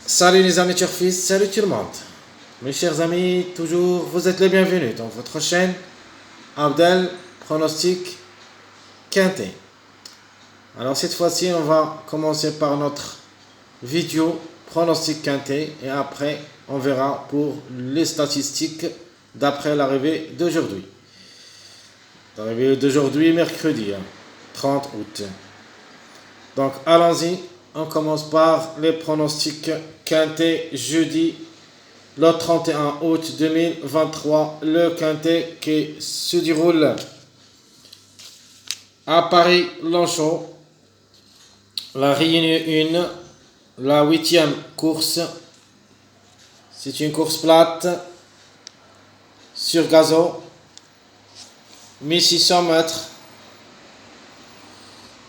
Salut les amis turfistes, salut tout le monde. Mes chers amis, toujours vous êtes les bienvenus dans votre chaîne Abdel Pronostic Quintet. Alors cette fois-ci, on va commencer par notre vidéo Pronostic Quintet et après on verra pour les statistiques d'après l'arrivée d'aujourd'hui. L'arrivée d'aujourd'hui, mercredi 30 août. Donc allons-y, on commence par les pronostics quintet jeudi le 31 août 2023. Le quintet qui se déroule à Paris-Longchamp. La Réunion 1, la 8e course. C'est une course plate sur gazon, 1600 mètres.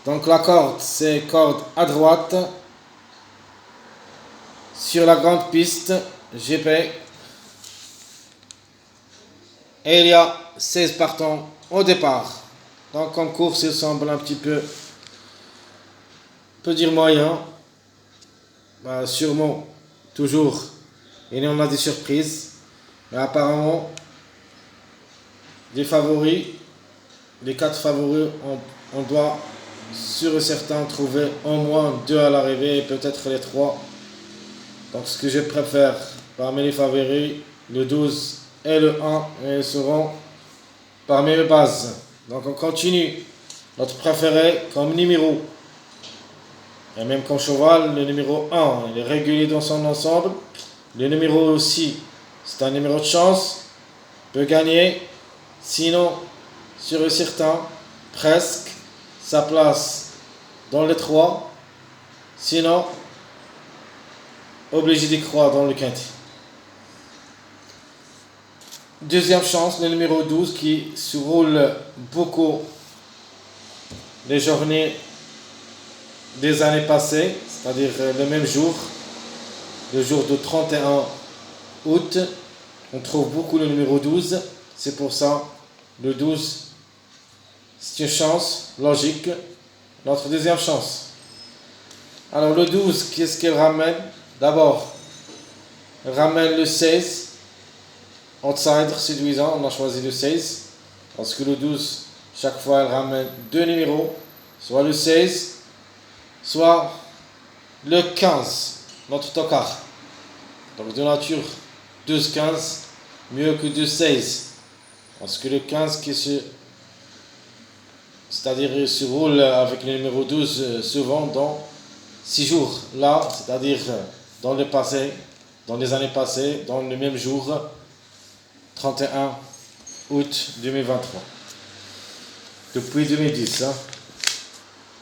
Donc la corde, c'est corde à droite sur la grande piste GP. Et il y a 16 partants au départ. Donc comme course, il semble un petit peu, peut dire moyen. Sûrement, toujours, il y en a des surprises. Mais apparemment, les favoris, les 4 favoris, on doit sûr et certain trouver au moins 2 à l'arrivée et peut-être les 3. Donc ce que je préfère parmi les favoris, le 12 et le 1, et ils seront parmi les bases. Donc on continue. Notre préféré comme numéro, et même comme cheval, le numéro 1, il est régulier dans son ensemble. Le numéro aussi, c'est un numéro de chance, peut gagner. Sinon, sûr et certain, presque, sa place dans les 3. Sinon, obligé d'y croire dans le quintet. Deuxième chance, le numéro 12 qui se roule beaucoup les journées des années passées, c'est-à-dire le même jour, le jour de 31 août. On trouve beaucoup le numéro 12, c'est pour ça le 12, c'est une chance logique, notre deuxième chance. Alors le 12, qu'est-ce qu'il ramène? D'abord, il ramène le 16, outsider séduisant, on a choisi le 16, parce que le 12, chaque fois, il ramène 2 numéros, soit le 16, soit le 15, notre tocard. Donc de nature, 12-15, mieux que 2-16, parce que le 15 c'est-à-dire il se roule avec le numéro 12 souvent dans 6 jours. Là, c'est-à-dire dans le passé, dans les années passées, dans le même jour, 31 août 2023. Depuis 2010.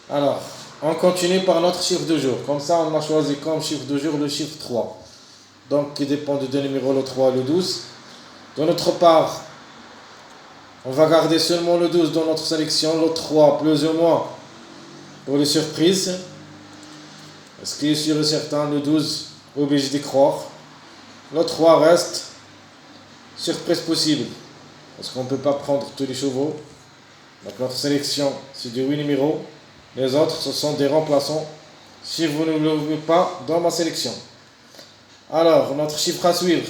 Alors, on continue par notre chiffre de jour. Comme ça, on a choisi comme chiffre de jour le chiffre 3. Donc, qui dépend de deux numéros, le 3 et le 12. De notre part, on va garder seulement le 12 dans notre sélection, le 3 plus ou moins pour les surprises. Ce qui est sûr et certain, le 12, obligé d'y croire. Le 3 reste surprise possible, parce qu'on ne peut pas prendre tous les chevaux. Donc notre sélection, c'est de 8 numéros. Les autres, ce sont des remplaçants, si vous ne le voulez pas dans ma sélection. Alors, notre chiffre à suivre.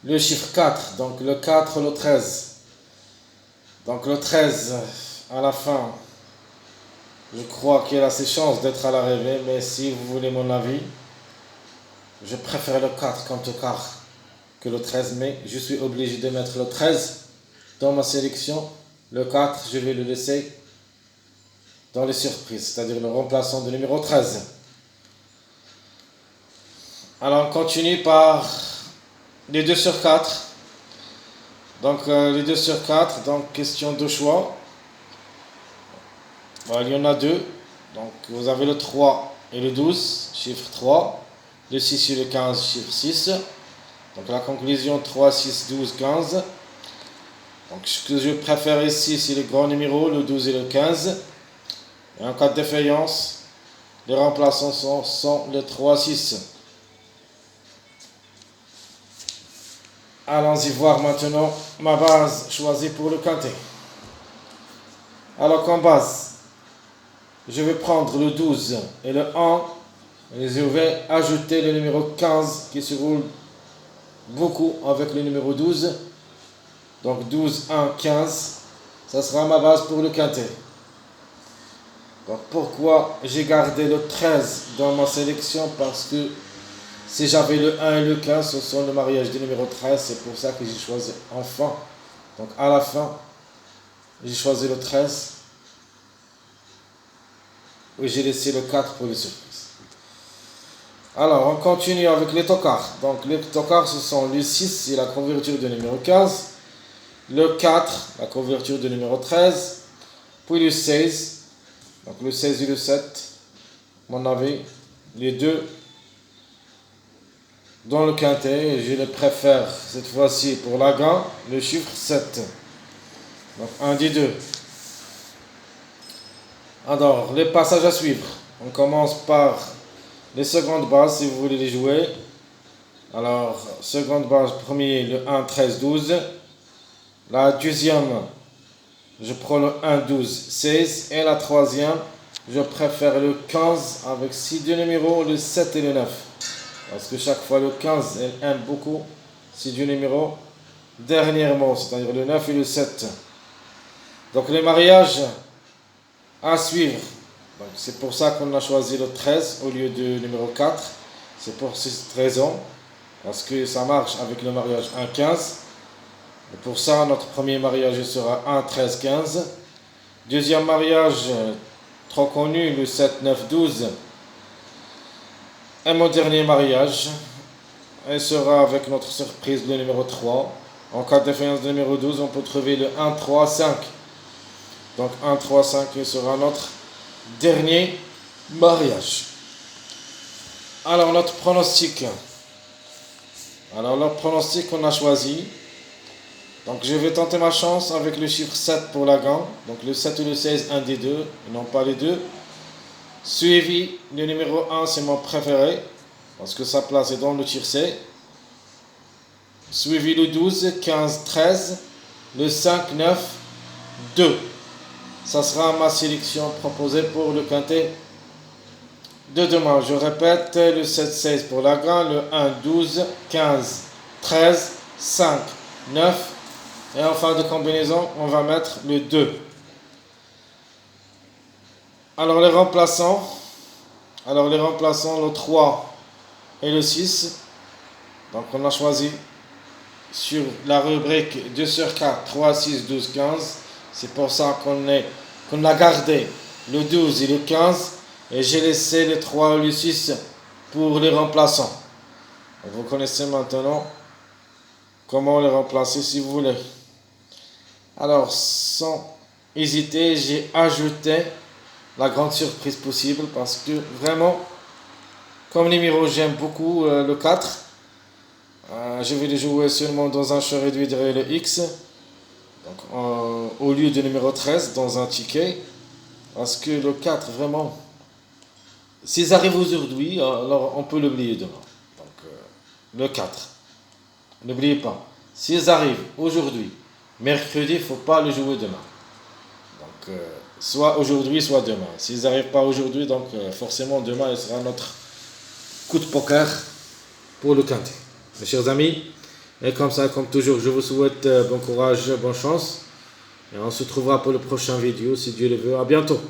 Le chiffre 4, donc le 4, le 13. Donc le 13, à la fin, je crois qu'il a ses chances d'être à l'arrivée, mais si vous voulez mon avis, je préfère le 4 comme tocard que le 13, mais je suis obligé de mettre le 13 dans ma sélection. Le 4, je vais le laisser dans les surprises, c'est-à-dire le remplaçant de numéro 13. Alors on continue par les 2 sur 4. Donc les 2 sur 4, donc question de choix. Il y en a 2. Donc vous avez le 3 et le 12, chiffre 3. Le 6 et le 15, chiffre 6. Donc la conclusion 3, 6, 12, 15. Donc ce que je préfère ici, c'est les grands numéros, le 12 et le 15. Et en cas de défaillance, les remplaçants sont le 3, 6. Allons-y voir maintenant ma base choisie pour le quintet. Alors comme base, je vais prendre le 12 et le 1, Et je vais ajouter le numéro 15 qui se roule beaucoup avec le numéro 12. Donc 12, 1, 15. Ça sera ma base pour le quintet. Donc pourquoi j'ai gardé le 13 dans ma sélection? Parce que si j'avais le 1 et le 15, ce sont le mariage du numéro 13. C'est pour ça que j'ai choisi enfin. Donc à la fin, j'ai choisi le 13. Et j'ai laissé le 4 pour les surprises. Alors on continue avec les tocards. Donc les tocards, ce sont le 6, c'est la couverture du numéro 15. Le 4, la couverture du numéro 13. Puis le 16. Donc le 16 et le 7, mon avis, les deux dans le quintet, je les préfère cette fois-ci pour la gagne, le chiffre 7. Donc un des deux. Alors, les passages à suivre. On commence par les secondes bases si vous voulez les jouer. Alors, seconde base, premier, le 1, 13, 12. La deuxième, je prends le 1, 12, 16. Et la troisième, je préfère le 15 avec 6 de numéros, le 7 et le 9. Parce que chaque fois le 15, elle aime beaucoup 6 du numéro. Dernièrement, c'est-à-dire le 9 et le 7. Donc les mariages à suivre. C'est pour ça qu'on a choisi le 13 au lieu du numéro 4. C'est pour cette raison. Parce que ça marche avec le mariage 1-15. Et pour ça, notre premier mariage sera 1-13-15. Deuxième mariage, trop connu, le 7-9-12. Et mon dernier mariage, elle sera avec notre surprise, le numéro 3. En cas de défaillance de numéro 12, on peut trouver le 1-3-5. Donc 1-3-5, il sera notre dernier mariage. Alors notre pronostic. Alors le pronostic qu'on a choisi. Donc je vais tenter ma chance avec le chiffre 7 pour la gagne. Donc le 7 ou le 16, un des deux, et non pas les deux. Suivi, le numéro 1, c'est mon préféré, parce que sa place est dans le tiercé. Suivi le 12, 15, 13, le 5, 9, 2. Ça sera ma sélection proposée pour le quintet de demain. Je répète, le 7, 16 pour la gagne, le 1, 12, 15, 13, 5, 9. Et en fin de combinaison, on va mettre le 2. Alors les remplaçants, le 3 et le 6. Donc on a choisi sur la rubrique 2 sur 4, 3, 6, 12, 15. C'est pour ça qu'on a gardé le 12 et le 15. Et j'ai laissé le 3 et le 6 pour les remplaçants. Donc vous connaissez maintenant comment les remplacer si vous voulez. Alors sans hésiter, j'ai ajouté la grande surprise possible parce que vraiment, comme numéro, j'aime beaucoup le 4. Je vais le jouer seulement dans un choix réduit derrière le X. Donc, au lieu du numéro 13 dans un ticket. Parce que le 4, vraiment, s'ils arrivent aujourd'hui, alors on peut l'oublier demain. Donc, le 4, n'oubliez pas. S'ils arrivent aujourd'hui, mercredi, il ne faut pas le jouer demain. Donc, soit aujourd'hui, soit demain. S'ils n'arrivent pas aujourd'hui, donc forcément demain, il sera notre coup de poker pour le quintet. Mes chers amis, et comme ça, comme toujours, je vous souhaite bon courage, bonne chance. Et on se retrouvera pour le prochain vidéo, si Dieu le veut. À bientôt.